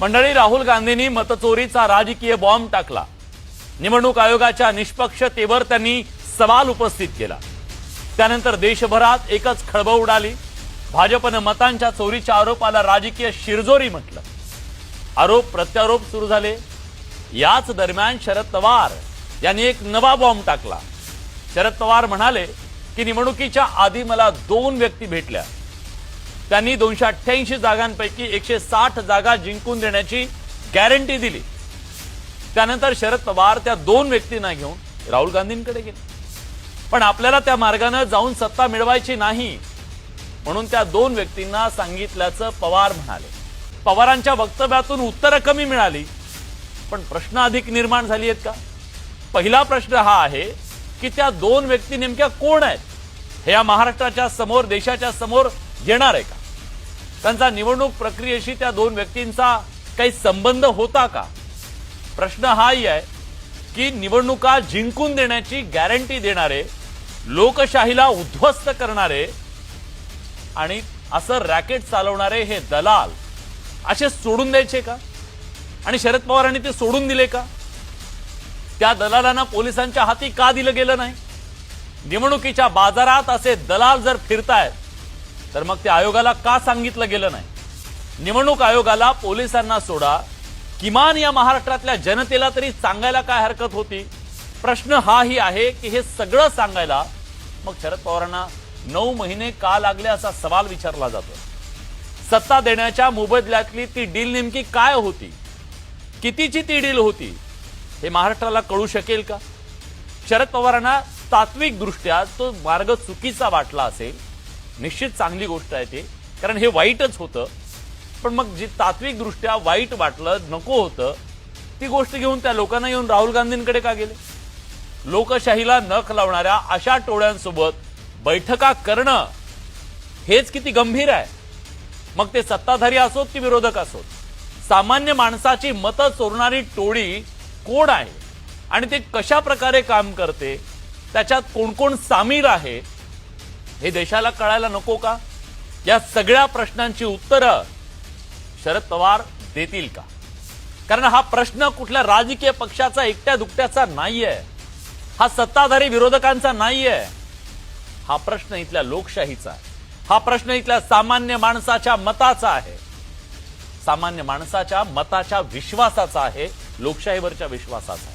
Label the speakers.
Speaker 1: मंडळी, राहुल गांधींनी मतचोरीचा राजकीय बॉम्ब टाकला। निवडणूक आयोगाच्या निष्पक्षतेवर त्यांनी सवाल उपस्थित केला। त्यानंतर देशभरात एकच खळबळ उडाली। भाजपने मतांच्या चोरीच्या आरोपाला राजकीय शिरजोरी म्हटलं। आरोप प्रत्यारोप सुरू झाले। याच दरम्यान शरद पवार यांनी एक नवा बॉम्ब टाकला। शरद पवार म्हणाले की निवडणुकीच्या आधी मला 2 व्यक्ती भेटल्या। त्यांनी 288 जागांपैकी 160 जागा जिंकून देण्याची गॅरंटी दिली। त्यानंतर शरद पवार त्या 2 व्यक्तींना घेऊन राहुल गांधींकडे गेले। पण आपल्याला त्या मार्गाने जाऊन सत्ता मिळवायची नाही म्हणून त्या 2 व्यक्तींना सांगितल्याचं पवार म्हणाले। पवारांच्या वक्तव्यातून उत्तरं कमी मिळाली, पण प्रश्न अधिक निर्माण झाली आहेत का? पहिला प्रश्न हा आहे की त्या 2 व्यक्ती नेमक्या कोण आहेत? हे या महाराष्ट्राच्या समोर, देशाच्या समोर येणार आहे का? त्यांचा निवडणूक प्रक्रियेशी त्या 2 व्यक्तींचा काही संबंध होता का? प्रश्न हाही आहे की निवडणुका जिंकून देण्याची गॅरंटी देणारे, लोकशाहीला उद्ध्वस्त करणारे आणि असं रॅकेट चालवणारे हे दलाल असे सोडून द्यायचे का? आणि शरद पवारांनी ते सोडून दिले का? त्या दलालांना पोलिसांच्या हाती का दिलं गेलं नाही? निवडणुकीच्या बाजारात असे दलाल जर फिरतायत तर मग ते आयोगाला का सांगितलं गेलं नाही? निवडणूक आयोगाला पोलिसांना सोडा, किमान या महाराष्ट्रातल्या जनतेला तरी सांगायला काय हरकत होती? प्रश्न हाही आहे की हे सगळं सांगायला मग शरद पवारांना 9 महिने का लागले असा सवाल विचारला जातो। सत्ता देण्याच्या मोबदल्यातली ती डील नेमकी काय होती? कितीची ती डील होती हे महाराष्ट्राला कळू शकेल का? शरद पवारांना तात्विक दृष्ट्या तो मार्ग चुकीचा वाटला असेल, निश्चित चांगली गोष्ट आहे ती, कारण हे वाईटच होतं। पण मग जी तात्विक दृष्ट्या वाईट वाटलं, नको होतं, ती गोष्ट घेऊन त्या लोकांना येऊन राहुल गांधींकडे का गेले? लोकशाहीला नख लावणाऱ्या अशा टोळ्यांसोबत बैठका करणं हेच किती गंभीर आहे। मग ते सत्ताधारी असोत की विरोधक असोत, सामान्य माणसाची मतं चोरणारी टोळी कोण आहे आणि ते कशा प्रकारे काम करते, त्याच्यात कोण कोण सामील आहे हे देशाला कळायला नको का? या सगळ्या प्रश्नांची उत्तरं शरद पवार देतील का? कारण हा प्रश्न कुठल्या राजकीय पक्षाचा एकट्या दुकट्याचा नाहीये, हा सत्ताधारी विरोधकांचा नाहीये, हा प्रश्न इथल्या लोकशाहीचा आहे, हा प्रश्न इथल्या सामान्य माणसाच्या मताचा आहे, सामान्य माणसाच्या मताच्या विश्वासाचा आहे, लोकशाहीवरच्या विश्वासाचा।